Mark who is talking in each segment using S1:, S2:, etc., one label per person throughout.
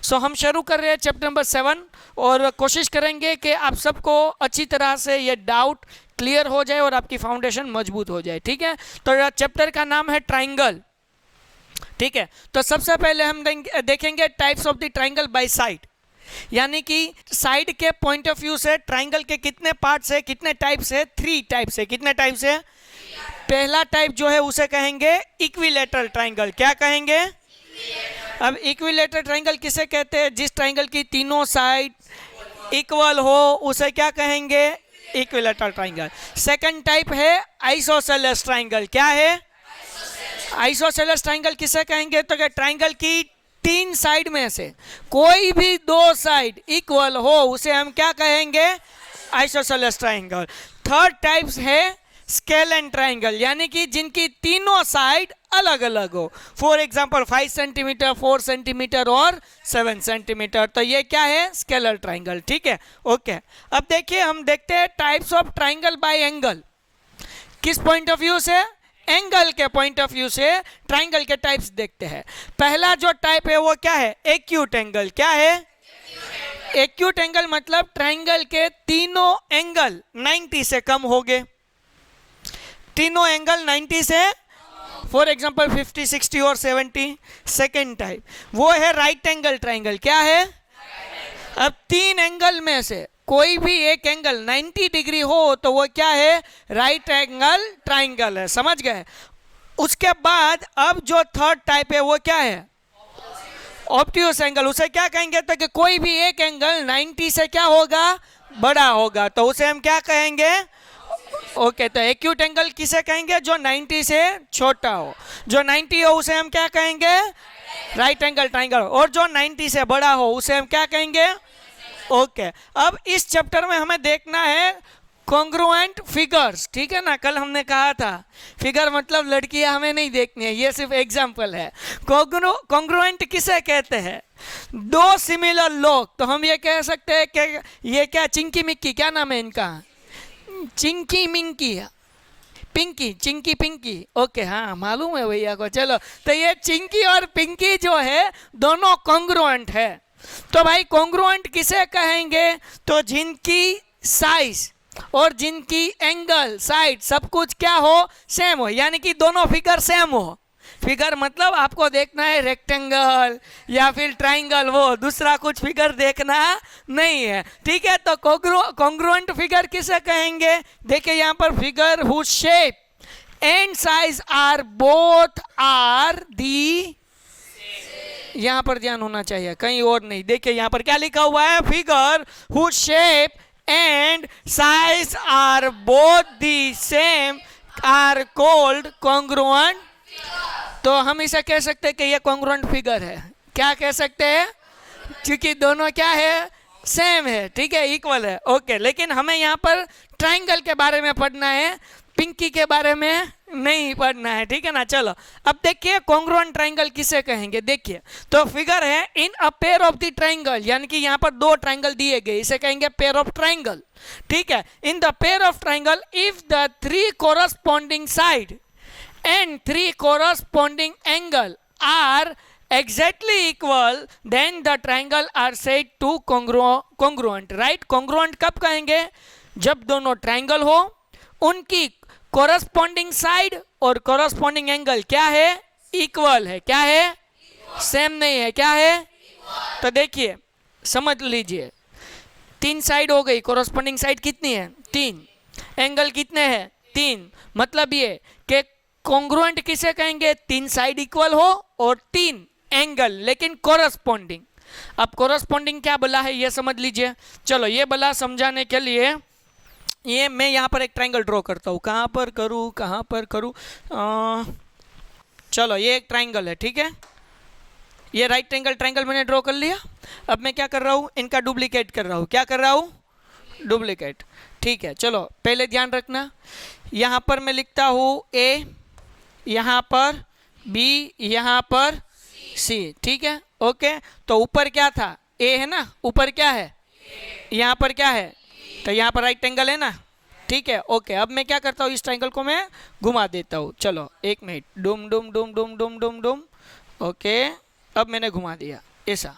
S1: सो हम शुरू कर रहे हैं चैप्टर नंबर 7 और कोशिश करेंगे कि आप सबको अच्छी तरह से ये डाउट क्लियर हो जाए और आपकी फाउंडेशन मजबूत हो जाए। ठीक है, तो चैप्टर का नाम है ट्राइंगल। ठीक है, तो सबसे पहले हम देखेंगे types of the triangle by side, यानी कि साइड के पॉइंट ऑफ व्यू से ट्राइंगल के कितने पार्ट्स है, कितने टाइप्स है, 3 टाइप्स है। कितने टाइप्स है? पहला टाइप जो है उसे कहेंगे इक्विलैटरल ट्राइंगल। क्या कहेंगे? अब इक्विलैटरल ट्राइंगल किसे कहते हैं? जिस ट्राइंगल की तीनों साइड इक्वल हो उसे क्या कहेंगे? Equilateral triangle. सेकंड टाइप है आइसोसेलेस ट्राइंगल। क्या है? आइसोसेलेस ट्राइंगल किसे कहेंगे? तो क्या ट्राइंगल की 3 साइड में से कोई भी 2 साइड इक्वल हो उसे हम क्या कहेंगे? Isosceles triangle. थर्ड टाइप्स है स्केलेन ट्राइंगल, यानी कि जिनकी तीनों साइड अलग अलग हो। फॉर एग्जांपल 5 सेंटीमीटर, 4 सेंटीमीटर और 7 सेंटीमीटर। तो ये क्या है? Scalar triangle. ठीक है, ओके। अब देखिए, हम देखते हैं types of triangle bye angle. किस पॉइंट ऑफ व्यू से? एंगल के पॉइंट ऑफ व्यू से ट्राइंगल के टाइप्स देखते हैं। पहला जो टाइप है वो क्या है? Acute angle. क्या है? एक्यूट एंगल मतलब ट्राइंगल के तीनों एंगल 90 से कम हो गए। तीनों एंगल 90 से, फॉर एग्जांपल 50, 60 और 70। सेकेंड टाइप वो है राइट एंगल ट्राइंगल। क्या है? अब 3 एंगल में से कोई भी एक एंगल 90 डिग्री हो तो वो क्या है? राइट एंगल ट्राइंगल है। समझ गए? उसके बाद अब जो थर्ड टाइप है वो क्या है? Obtuse angle. उसे क्या कहेंगे? तो कि कोई भी एक एंगल 90 से क्या होगा? बड़ा होगा, तो उसे हम क्या कहेंगे? ओके, तो एक्यूट एंगल किसे कहेंगे? जो 90 से छोटा हो। जो 90 हो उसे हम क्या कहेंगे? Right angle triangle. और जो 90 से बड़ा हो उसे हम क्या कहेंगे? ओके। अब इस चैप्टर में हमें देखना है कॉन्ग्रुएंट फिगर्स। ठीक है ना, कल हमने कहा था फिगर मतलब लड़कियां हमें नहीं देखनी है, ये सिर्फ एग्जांपल है। कॉन्ग्रुएंट किसे कहते हैं? 2 सिमिलर लोग। तो हम ये कह सकते हैं कि ये क्या चिंकी मिक्की, क्या नाम है इनका? चिंकी मिंकी, पिंकी, चिंकी पिंकी। ओके, हाँ मालूम है भैया को। चलो, तो ये चिंकी और पिंकी जो है दोनों कॉन्ग्रुएंट है। तो भाई कॉन्ग्रुएंट किसे कहेंगे? तो जिनकी साइज और जिनकी एंगल, साइड, सब कुछ क्या हो? सेम हो, यानी कि दोनों फिगर सेम हो। फिगर मतलब आपको देखना है रेक्टेंगल या फिर ट्राइंगल, वो दूसरा कुछ फिगर देखना नहीं है। ठीक है, तो कॉन्ग्रुएंट फिगर किसे कहेंगे? देखिए यहाँ पर figure whose shape and size are both are the, यहाँ पर ध्यान होना चाहिए, कहीं और नहीं। देखिए यहाँ पर क्या लिखा हुआ है? Figure whose shape and size are both the same are called congruent. तो हम इसे कह सकते हैं कि ये कॉन्ग्रुएंट फिगर है। क्या कह सकते हैं? क्योंकि दोनों क्या है? सेम है। ठीक है, इक्वल है। ओके, लेकिन हमें यहाँ पर ट्राइंगल के बारे में पढ़ना है, पिंकी के बारे में नहीं पढ़ना है। ठीक है ना। चलो, अब देखिए कॉन्ग्रुएंट ट्राइंगल किसे कहेंगे। देखिए, तो फिगर है in a pair of the triangle, यानी कि यहाँ पर 2 ट्राइंगल दिए गए, इसे कहेंगे पेयर ऑफ ट्राइंगल। ठीक है, in the pair of triangle if the 3 corresponding side and 3 corresponding angle are exactly equal, then the triangle are said to congruent. right? congruent कब कहेंगे? जब दोनों ट्राइंगल हो, उनकी corresponding साइड और corresponding एंगल क्या है? इक्वल है। क्या है? सेम नहीं है। क्या है? तो देखिए, समझ लीजिए, 3 साइड हो गई, corresponding साइड कितनी है? 3। एंगल कितने हैं? 3। मतलब ये कि कॉन्ग्रुएंट किसे कहेंगे? 3 साइड इक्वल हो और 3 एंगल लेकिन कोरस्पॉन्डिंग। अब कोरस्पॉन्डिंग क्या बोला है ये समझ लीजिए। चलो, ये बोला समझाने के लिए, ये मैं यहाँ पर एक ट्राइंगल ड्रॉ करता हूँ। कहाँ पर करूँ, कहाँ पर करूँ? चलो, ये एक ट्राइंगल है। ठीक है, ये राइट एंगल ट्राइंगल मैंने ड्रॉ कर लिया। अब मैं क्या कर रहा हूँ? इनका डुप्लीकेट कर रहा हूँ। क्या कर रहा हूँ? डुप्लीकेट। ठीक है, चलो पहले ध्यान रखना, यहाँ पर मैं लिखता हूँ ए, यहाँ पर बी, यहाँ पर सी। ठीक है, ओके। तो ऊपर क्या था? ए है ना, ऊपर क्या है? यहाँ पर क्या है? तो यहाँ पर राइट एंगल है ना। ठीक है, ओके। अब मैं क्या करता हूँ? इस ट्राइंगल को मैं घुमा देता हूँ। चलो 1 मिनट। डुम डुम डुम डुम डुम डुम डुम। ओके, अब मैंने घुमा दिया ऐसा।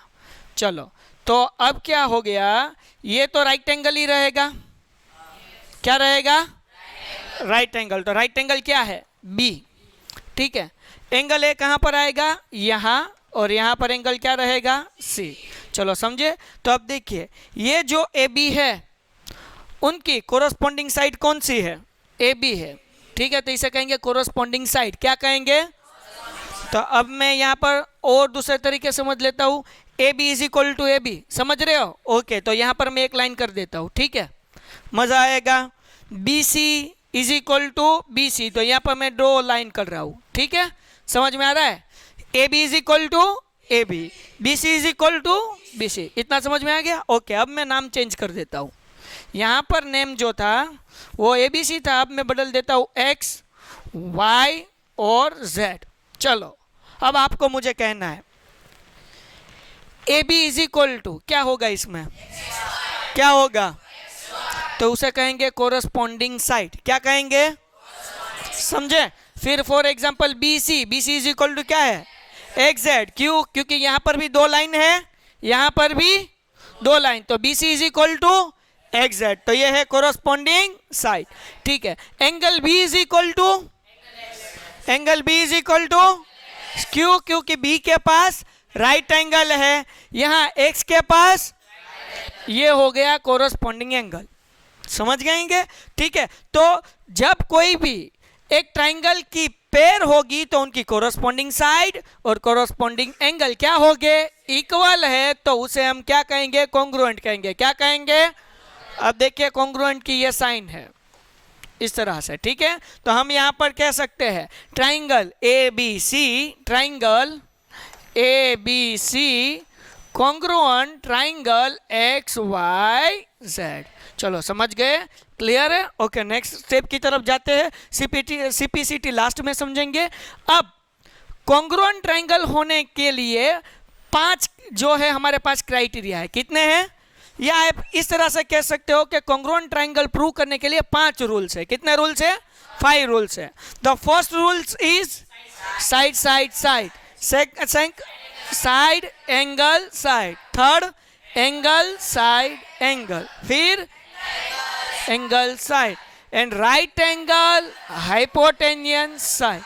S1: चलो, तो अब क्या हो गया, ये तो राइट एंगल ही रहेगा, क्या रहेगा, राइट एंगल। तो राइट एंगल क्या है, बी, ठीक है। एंगल ए कहाँ पर आएगा, यहाँ, और यहाँ पर एंगल क्या रहेगा, सी। चलो समझे। तो अब देखिए, ये जो ए बी है उनकी कोरस्पॉन्डिंग साइड कौन सी है, ए बी है, ठीक है। तो इसे कहेंगे कोरस्पॉन्डिंग साइड, क्या कहेंगे। तो अब मैं यहाँ पर और दूसरे तरीके समझ लेता हूँ, A B is equal to A B, समझ रहे हो। ओके, तो यहाँ पर मैं एक लाइन कर देता हूँ, ठीक है, मज़ा आएगा। B C is equal to B C, तो यहाँ पर मैं दो लाइन कर रहा हूँ, ठीक है, समझ में आ रहा है। A B is equal to A B, B C is equal to B C, इतना समझ में आ गया। ओके, अब मैं नाम चेंज कर देता हूँ। यहाँ पर नेम जो था वो ए बी सी था, अब मैं बदल देता हूँ एक्स वाई और जेड। चलो, अब आपको मुझे कहना है A B is equal to क्या होगा, इसमें क्या होगा, तो उसे कहेंगे कोरस्पॉन्डिंग साइड, क्या कहेंगे, समझे। फिर for example B C is equal to क्या है, एक्स जेड, क्यों, क्योंकि यहाँ पर भी दो लाइन है, यहाँ पर भी दो लाइन, तो B C is equal to X Z, तो ये है कोरस्पॉन्डिंग साइड, ठीक है। Angle B is equal to, angle B is equal to क्यों, क्योंकि बी के पास राइट एंगल है, यहाँ एक्स के पास, ये हो गया कोरस्पॉन्डिंग एंगल, समझ गएंगे, ठीक है। तो जब कोई भी एक ट्राइंगल की पेयर होगी तो उनकी कोरस्पॉन्डिंग साइड और कोरस्पॉन्डिंग एंगल क्या होंगे, इक्वल है, तो उसे हम क्या कहेंगे, कॉन्ग्रुएंट कहेंगे, क्या कहेंगे। अब देखिए कॉन्ग्रुएंट की ये साइन है इस तरह से, ठीक है। तो हम यहाँ पर कह सकते हैं triangle A B C, triangle A B C congruent triangle X Y Z. चलो समझ गए, क्लियर है। ओके, नेक्स्ट स्टेप की तरफ जाते हैं, सीपीसीटी लास्ट में समझेंगे। अब कॉन्ग्रुएंट ट्राइंगल होने के लिए 5 जो है हमारे पास क्राइटेरिया है, कितने हैं, या आप इस तरह से कह सकते हो कि कॉन्ग्रुएंट ट्राइंगल प्रूव करने के लिए 5 रूल्स है, कितने रूल्स है, 5 रूल्स है। The first rules is side side side, second side angle side, third angle side angle, फिर angle side, and right angle hypotenuse side.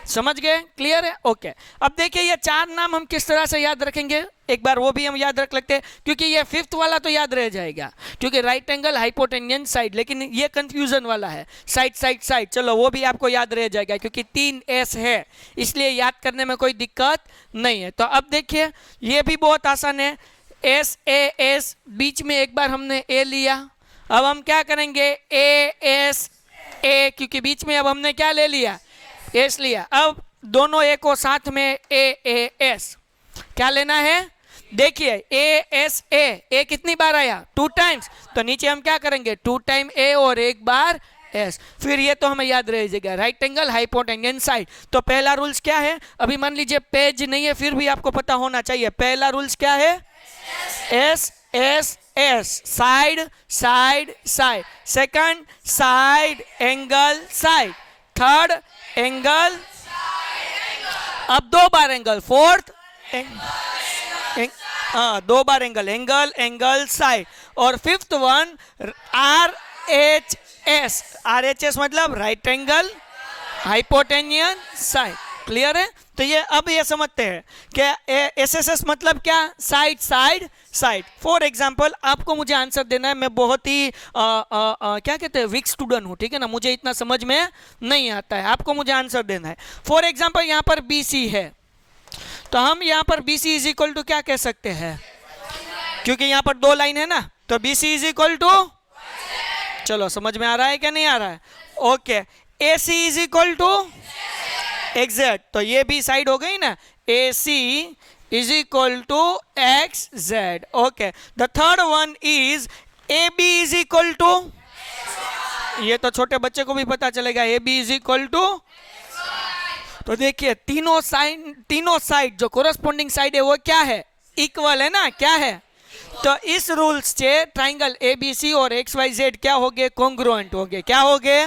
S1: समझ गए, क्लियर है। ओके, अब देखिए ये 4 नाम हम किस तरह से याद रखेंगे, एक बार वो भी हम याद रख लेते हैं, क्योंकि ये 5th वाला तो याद रह जाएगा, क्योंकि राइट एंगल हाइपोटेन्यूज साइड, लेकिन ये कंफ्यूजन वाला है, साइड साइड साइड। चलो वो भी आपको याद रह जाएगा, क्योंकि 3 एस है, इसलिए याद करने में कोई दिक्कत नहीं है। तो अब देखिए ये भी बहुत आसान है, एस ए एस, बीच में एक बार हमने ए लिया, अब हम क्या करेंगे ए एस ए, क्योंकि बीच में अब हमने क्या ले लिया, एस लिया। अब दोनों ए को साथ में ए एस, क्या लेना है, देखिए ए एस ए कितनी बार आया, 2 टाइम्स, तो नीचे हम क्या करेंगे 2 टाइम ए और 1 बार एस, फिर ये तो हमें याद रह जाएगा राइट एंगल हाइपोटेन्यूज साइड। तो पहला रूल्स क्या है, अभी मान लीजिए पेज नहीं है, फिर भी आपको पता होना चाहिए, पहला रूल्स क्या है, S S S, side side side, second side angle side, third angle, अब 2 बार एंगल, फोर्थ 2 बार एंगल एंगल साइड, और 5th one R H S मतलब right angle hypotenuse side, clear है। तो ये अब ये समझते हैं कि एस एस एस मतलब क्या, side side side. For example आपको मुझे आंसर देना है, मैं बहुत ही क्या कहते हैं वीक स्टूडेंट हूँ, ठीक है ना, मुझे इतना समझ में नहीं आता है, आपको मुझे आंसर देना है। फॉर एग्जाम्पल यहाँ पर बी सी है, तो हम यहाँ पर B C is equal to क्या कह सकते हैं, क्योंकि यहाँ पर 2 लाइन है ना, तो B C is equal to, चलो समझ में आ रहा है क्या नहीं आ रहा है। Okay, A C is equal to X Z, तो ये भी साइड हो गई ना, A C is equal to X Z. Okay, the third one is A B is equal to, ये तो छोटे बच्चे को भी पता चलेगा, A B is equal to, तो देखिए तीनों साइड जो कोरस्पॉन्डिंग साइड है वो क्या है, इक्वल है ना, क्या है, तो इस रूल्स से ट्राइंगल ए बी सी और एक्स वाई जेड क्या हो गए, कॉन्ग्रुएंट हो गए, क्या हो गए,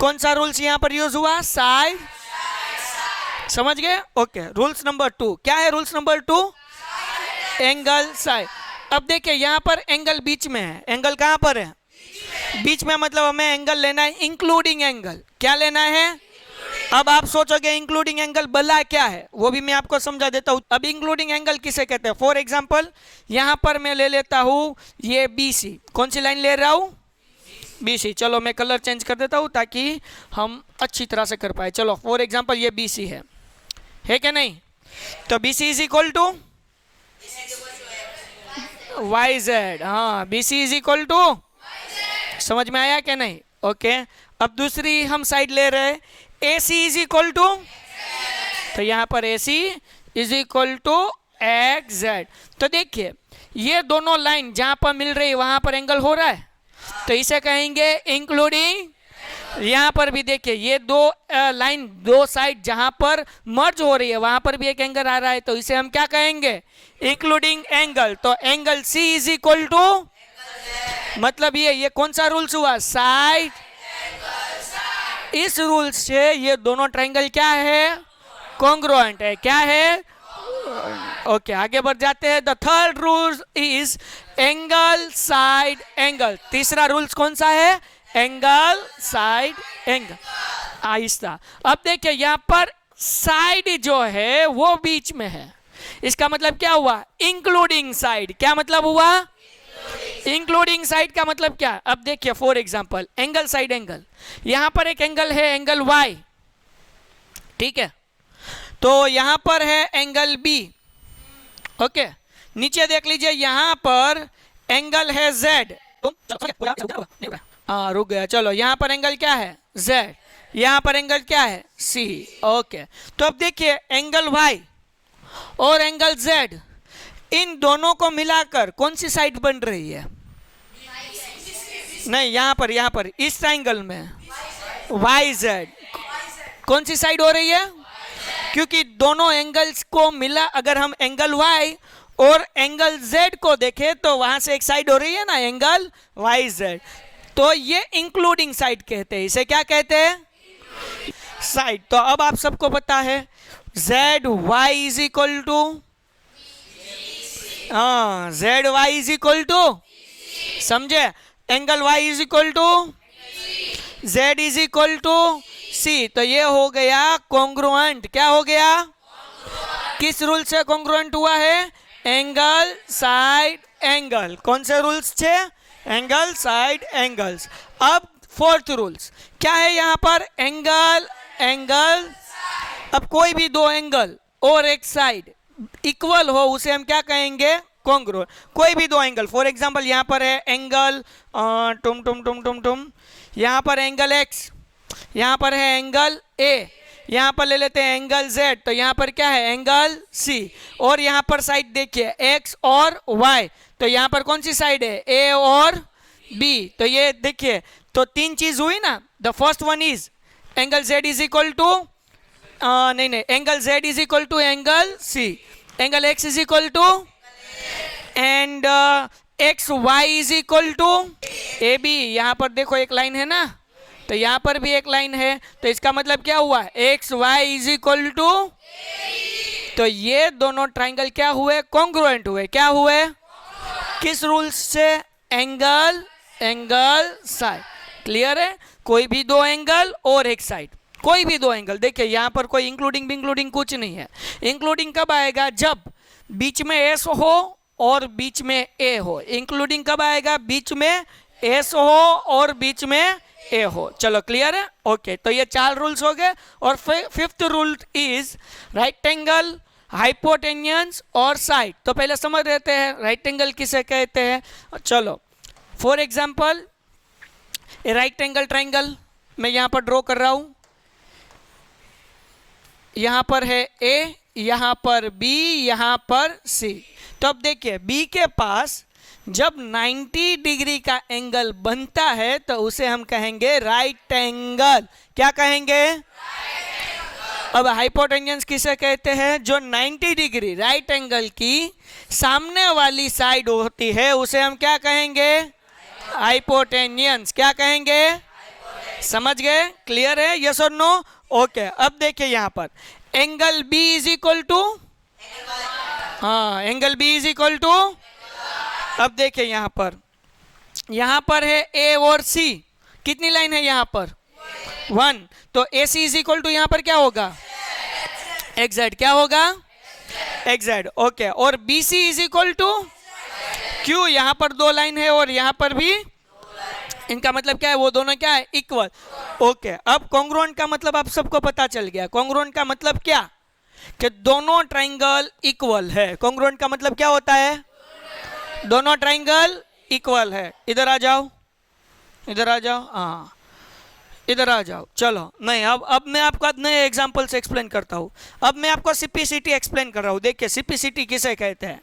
S1: कौन सा रूल्स यहाँ पर यूज हुआ, साइड, समझ गए। ओके, रूल्स नंबर 2 क्या है, रूल्स नंबर 2 एंगल साइड। अब देखिए यहाँ पर एंगल बीच में है, एंगल कहाँ पर है? बीच में, मतलब हमें एंगल लेना है इंक्लूडिंग एंगल। क्या लेना है? अब आप सोचोगे इंक्लूडिंग एंगल भला क्या है, वो भी मैं आपको समझा देता हूँ। अब इंक्लूडिंग एंगल किसे कहते हैं? फॉर एग्जांपल यहाँ पर मैं ले लेता हूँ ये BC। कौन सी लाइन ले रहा हूँ? BC। चलो मैं कलर चेंज कर देता हूँ ताकि हम अच्छी तरह से कर पाए। चलो फॉर एग्जांपल ये BC है क्या नहीं? तो BC is equal to YZ। हाँ, BC इज इक्वल टू, समझ में आया क्या नहीं? ओके। अब दूसरी हम साइड ले रहे हैं, AC इज इक्वल टू, तो यहाँ पर AC is equal to XZ। तो देखिए ये दोनों लाइन जहाँ पर मिल रही है वहाँ पर एंगल हो रहा है, तो इसे कहेंगे इंक्लूडिंग। यहाँ पर भी देखिए ये दो लाइन, दो साइड जहाँ पर मर्ज हो रही है वहाँ पर भी एक एंगल आ रहा है, तो इसे हम क्या कहेंगे? Including angle. तो angle C is equal to, मतलब ये कौन सा रूल्स हुआ? साइड। इस रूल से ये दोनों ट्रायंगल क्या है? कॉन्ग्रुएंट है। क्या है? ओके, आगे बढ़ जाते हैं। The third rule is angle side angle. तीसरा रूल्स कौन सा है? Angle side angle. आहिस्ता। अब देखिए यहाँ पर साइड जो है वो बीच में है, इसका मतलब क्या हुआ? Including side. क्या मतलब हुआ? इंक्लूडिंग साइड का मतलब क्या? अब देखिए for example angle side angle, यहां पर एक एंगल है एंगल Y, ठीक है? तो यहां पर है एंगल B। ओके, नीचे देख लीजिए यहां पर एंगल है Z। हाँ रुक गया। चलो यहाँ पर एंगल क्या है? Z। यहाँ पर एंगल क्या है? C। ओके, तो अब देखिए एंगल Y और एंगल Z, इन दोनों को मिलाकर कौन सी साइड बन रही है? नहीं, यहाँ पर इस ट्रायंगल में YZ कौन सी साइड हो रही है? क्योंकि दोनों एंगल्स को मिला, अगर हम एंगल Y और एंगल Z को देखें तो वहां से एक साइड हो रही है ना, एंगल YZ। तो ये इंक्लूडिंग साइड कहते हैं। इसे क्या कहते हैं? साइड। तो अब आप सबको पता है ZY इज इक्वल टू, हाँ ZY इज इक्वल टू, समझे? Angle Y is equal to Z is equal to C। तो ये हो गया कॉन्ग्रुएंट। क्या हो गया? किस रूल से कॉन्ग्रुएंट हुआ है? Angle side angle. कौन से रूल्स थे? Angle side angles. अब फोर्थ रूल्स क्या है यहाँ पर? Angle angle. अब कोई भी दो एंगल और एक साइड इक्वल हो उसे हम क्या कहेंगे? कॉन्ग्रुएंट। कोई भी दो एंगल, फॉर एग्जांपल यहाँ पर है एंगल टुम, यहाँ पर एंगल X, यहाँ पर है एंगल A, यहाँ पर ले लेते हैं एंगल Z, तो यहाँ पर क्या है? Angle C। और यहाँ पर साइड देखिए X और Y, तो यहाँ पर कौन सी साइड है? A और B। तो ये देखिए, तो तीन चीज हुई ना। The first one is angle Z is equal to, नहीं, angle Z is equal to angle C, angle X is equal to, and XY is equal to AB। यहाँ पर देखो एक लाइन है ना, तो यहाँ पर भी एक लाइन है, तो इसका मतलब क्या हुआ? XY is equal to. तो ये दोनों ट्राइंगल क्या हुए? कॉन्ग्रुएंट हुए। क्या हुए? किस रूल से? Angle angle side. क्लियर है? कोई भी दो एंगल और एक साइड, कोई भी दो एंगल। देखिए यहाँ पर कोई इंक्लूडिंग कुछ नहीं है। इंक्लूडिंग कब आएगा? जब बीच में S हो और बीच में A हो। इंक्लूडिंग कब आएगा? बीच में S हो और बीच में A हो। चलो क्लियर है? ओके, तो ये चार रूल्स हो गए। और fifth rule is right angle, hypotenuse और साइड। तो पहले समझ लेते हैं राइट एंगल किसे कहते हैं। चलो फॉर एग्जांपल ये राइट एंगल ट्रायंगल मैं यहाँ पर ड्रॉ कर रहा हूँ। यहाँ पर है A, यहाँ पर B, यहाँ पर C। तो अब देखिए B के पास जब 90 डिग्री का एंगल बनता है तो उसे हम कहेंगे राइट एंगल। क्या कहेंगे? अब हाइपोटेन्यूज किसे कहते हैं? जो 90 डिग्री राइट एंगल की सामने वाली साइड होती है उसे हम क्या कहेंगे? हाइपोटेन्यूज। क्या कहेंगे? समझ गए? क्लियर है? यस और नो? ओके, अब देखिए यहाँ पर angle B is equal to, हाँ, angle B is equal to, अब देखिए यहाँ पर है ए और सी, कितनी लाइन है यहाँ पर? 1, तो A C is equal to यहाँ पर क्या होगा? एक्स जेड, क्या होगा? X Z, okay. और B C is equal to Q, यहाँ पर 2 लाइन है और यहाँ पर भी, इनका मतलब क्या है? वो दोनों क्या है? Equal, okay. अब कॉन्ग्रुएंट का मतलब आप सबको पता चल गया। कॉन्ग्रुएंट का मतलब क्या? कि दोनों ट्राइंगल इक्वल है। कॉन्ग्रुएंट का मतलब क्या होता है? दोनों ट्राइंगल इक्वल है। इधर आ जाओ, इधर आ जाओ, हाँ इधर आ जाओ। चलो, नहीं अब मैं आपको नए एग्जांपल से एक्सप्लेन करता हूँ। अब मैं आपको सीपीसीटी एक्सप्लेन कर रहा हूँ। देखिए सीपीसीटी किसे कहते हैं।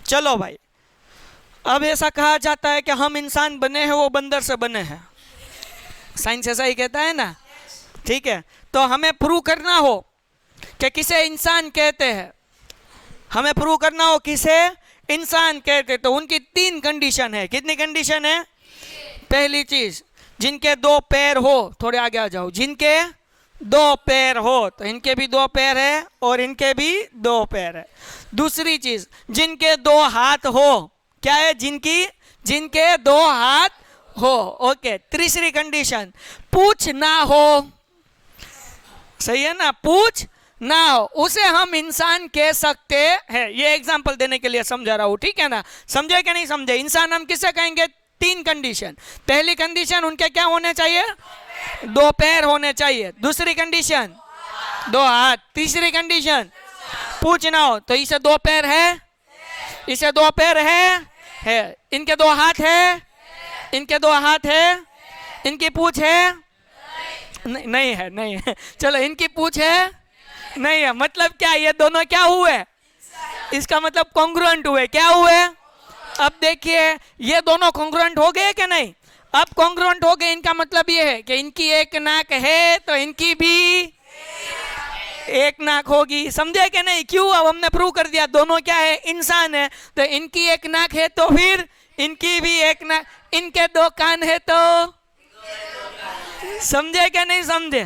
S1: चलो भाई, अब ऐसा कहा जाता है कि हम इंसान बने हैं, वो बंदर से बने हैं। साइंस ऐसा ही कहता है ना, ठीक है। तो हमें प्रूव करना हो कि किसे इंसान कहते हैं, हमें प्रूव करना हो किसे इंसान कहते, तो उनकी 3 कंडीशन है। कितनी कंडीशन है? पहली चीज, जिनके 2 पैर हो, थोड़े आगे आ जाओ, जिनके 2 पैर हो, तो इनके भी 2 पैर है और इनके भी 2 पैर है। दूसरी चीज, जिनके 2 हाथ हो, क्या है? जिनके 2 हाथ हो, ओके। तीसरी कंडीशन, पूछ ना हो, सही है ना, पूछ ना हो, उसे हम इंसान कह सकते हैं। ये एग्जांपल देने के लिए समझा रहा हूं, ठीक है ना। समझे कि नहीं समझे? इंसान हम किसे कहेंगे? 3 कंडीशन। पहली कंडीशन, उनके क्या होने चाहिए? 2 पैर होने चाहिए। दूसरी कंडीशन, 2 हाथ। तीसरी कंडीशन, पूछ ना हो। तो इसे 2 पैर है, इसे 2 पैर है। इनके 2 हाथ है, इनके 2 हाथ है। इनकी पूछ है? नहीं है, नहीं है। चलो, इनकी पूछ है? नहीं है। मतलब क्या? ये दोनों क्या हुए? इसका मतलब कॉन्ग्रुएंट हुए। क्या हुए? अब देखिए, ये दोनों कॉन्ग्रुएंट हो गए कि नहीं? अब कॉन्ग्रुएंट हो गए, इनका मतलब ये है कि इनकी एक नाक है तो इनकी भी एक नाक होगी। समझे कि नहीं? क्यों? अब हमने प्रूव कर दिया दोनों क्या है? इंसान है। तो इनकी एक नाक है तो फिर इनकी भी एक नाक। इनके 2 कान है तो, समझे क्या नहीं समझे?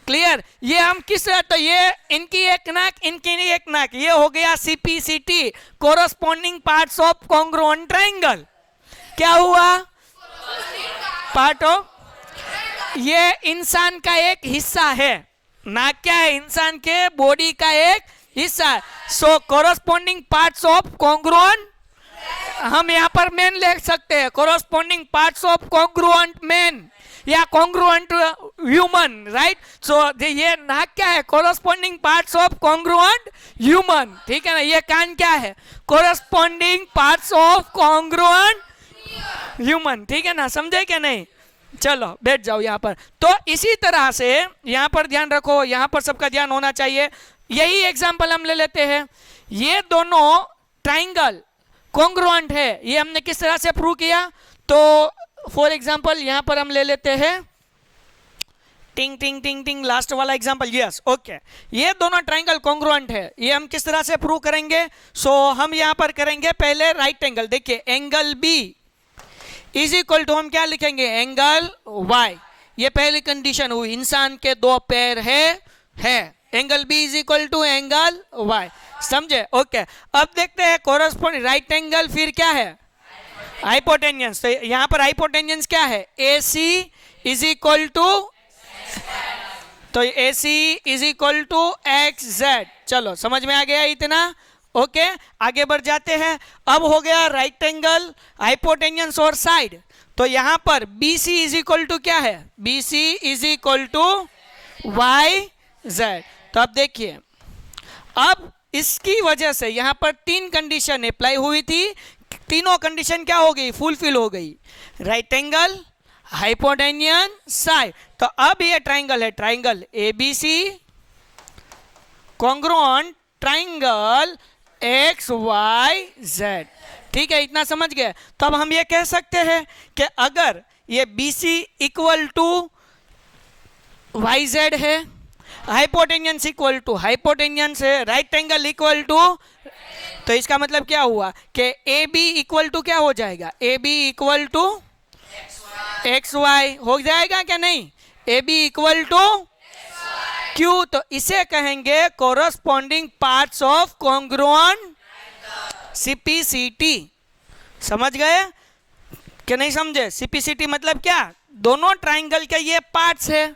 S1: क्लियर? ये हम किस, तो ये इनकी एक नाक, इनकी एक नाक, ये हो गया CPCT, corresponding parts of congruent triangle. क्या हुआ? पार्ट ऑफ, ये इंसान का एक हिस्सा है। नाक क्या है? इंसान के बॉडी का एक हिस्सा है। सो कोरोस्पोंडिंग पार्ट्स ऑफ कॉन्ग्रुएंट, हम यहाँ पर मैन लिख सकते हैं, corresponding parts of congruent man या कॉन्ग्रुएंट ह्यूमन, राइट। सो ये नाक क्या है? Corresponding parts of congruent human, ठीक है ना। ये कान क्या है? Corresponding parts of congruent human, ठीक है ना। समझे क्या नहीं? चलो बैठ जाओ यहाँ पर। तो इसी तरह से यहाँ पर ध्यान रखो, यहाँ पर सबका ध्यान होना चाहिए। यही एग्जाम्पल हम ले लेते हैं। ये दोनों ट्राइंगल कॉन्ग्रुएंट है, ये हमने किस तरह से प्रूव किया? तो फॉर एग्जाम्पल यहाँ पर हम ले लेते हैं, टिंग टिंग टिंग टिंग, लास्ट वाला एग्जाम्पल, यस, ओके। ये दोनों ट्राइंगल कॉन्ग्रुएंट है, ये हम किस तरह से प्रूव करेंगे? सो हम यहाँ पर करेंगे पहले राइट एंगल। देखिए, angle B is equal to, हम क्या लिखेंगे? Angle Y. ये पहली कंडीशन हुई, इंसान के 2 पैर है। Angle B is equal to angle Y, समझे? ओके। अब देखते हैं कोरस्पोंडिंग राइट एंगल, फिर क्या है? हाइपोटेन्यूज। तो यहाँ पर हाइपोटेन्यूज क्या है? A C is equal to, तो A C is equal to X Z. चलो, समझ में आ गया इतना? ओके, आगे बढ़ जाते हैं। अब हो गया राइट एंगल, हाइपोटेन्यूज और साइड। तो यहाँ पर B C is equal to क्या है? B C is equal to Y Z. तो अब देखिए, अब इसकी वजह से यहाँ पर 3 कंडीशन अप्लाई हुई थी, तीनों कंडीशन क्या हो गई? फुलफिल हो गई। Right angle, hypotenuse, side. तो अब ये ट्राइंगल है, triangle ABC congruent triangle X Y Z, ठीक है। इतना समझ गए? तो अब हम ये कह सकते हैं कि अगर ये B C equal to Y Z है, हाइपोटेन्यूज इक्वल टू हाइपोटेन्यूज है, राइट एंगल इक्वल टू, तो इसका मतलब क्या हुआ कि ए बी इक्वल टू क्या हो जाएगा? A B equal to X Y हो जाएगा क्या नहीं? ए बी इक्वल टू क्यों? तो इसे कहेंगे corresponding parts of congruent CPCT. समझ गए कि नहीं समझे? सीपीसीटी मतलब क्या? दोनों ट्राइंगल के ये पार्ट्स है।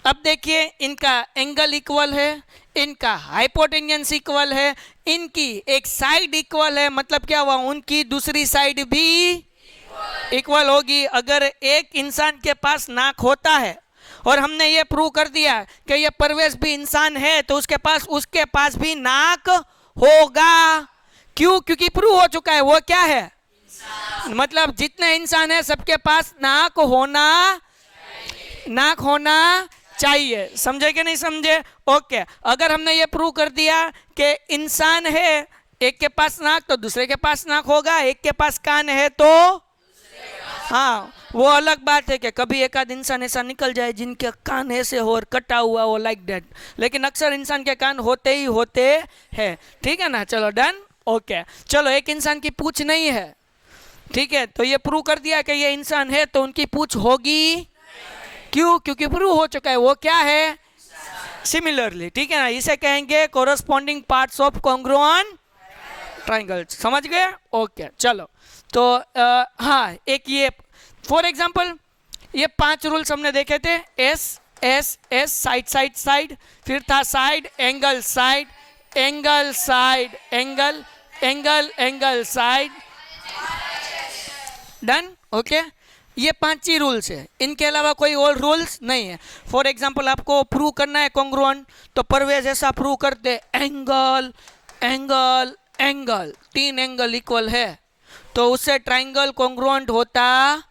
S1: अब देखिए इनका एंगल इक्वल है, इनका हाइपोटेन्यूज इक्वल है, इनकी एक साइड इक्वल है, मतलब क्या हुआ? उनकी दूसरी साइड भी इक्वल होगी। अगर एक इंसान के पास नाक होता है और हमने ये प्रूव कर दिया कि ये परवेज भी इंसान है, तो उसके पास भी नाक होगा। क्यों? क्योंकि प्रूव हो चुका है वो क्या है? मतलब जितने इंसान है सबके पास नाक होना चाहिए। समझे कि नहीं समझे? ओके। अगर हमने ये प्रूव कर दिया कि इंसान है, एक के पास नाक तो दूसरे के पास नाक होगा, एक के पास कान है तो हाँ, वो अलग बात है कि कभी एक आध इंसान ऐसा निकल जाए जिनके कान ऐसे हो और कटा हुआ हो लाइक दैट, लेकिन अक्सर इंसान के कान होते ही होते हैं। ठीक है ना? चलो डन। ओके चलो, एक इंसान की पूंछ नहीं है, ठीक है, तो ये प्रूव कर दिया कि ये इंसान है तो उनकी पूंछ होगी। क्यों? क्योंकि प्रूव हो चुका है वो क्या है? सिमिलरली। ठीक है ना? इसे कहेंगे corresponding parts of congruent triangle. समझ गए? ओके चलो। तो हाँ, एक ये फॉर एग्जांपल ये 5 रूल्स हमने देखे थे। S S S, side side side, फिर था side angle side angle side angle angle angle side. Done. Okay, ये 5 ही रूल्स है, इनके अलावा कोई और रूल्स नहीं है। फॉर एग्जांपल आपको प्रूव करना है कॉन्ग्रुएंट, तो परवेज ऐसा प्रूव करते, angle angle angle, 3 angle equal है तो उससे ट्राइंगल कॉन्ग्रुएंट होता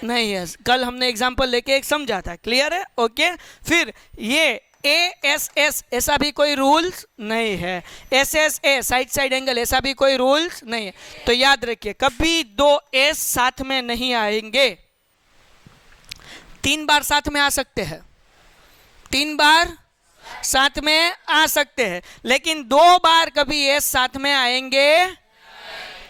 S1: नहीं है। कल हमने एग्जांपल लेके एक समझा था। क्लियर है? ओके। फिर ये ए एस एस, ऐसा भी कोई रूल्स नहीं है। S S A, side side angle, ऐसा भी कोई रूल्स नहीं है। तो याद रखिए कभी 2 एस साथ में नहीं आएंगे। 3 बार साथ में आ सकते हैं, 3 बार साथ में आ सकते हैं, लेकिन 2 बार कभी एस साथ में आएंगे।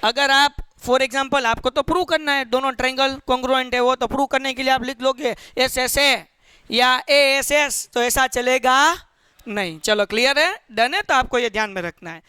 S1: अगर आप फॉर एग्जांपल आपको तो प्रूव करना है दोनों ट्रायंगल कॉन्ग्रुएंट है, वो तो प्रूव करने के लिए आप लिख लोगे एस एस ए या ए एस एस, तो ऐसा चलेगा नहीं। चलो क्लियर है? डन है? तो आपको ये ध्यान में रखना है।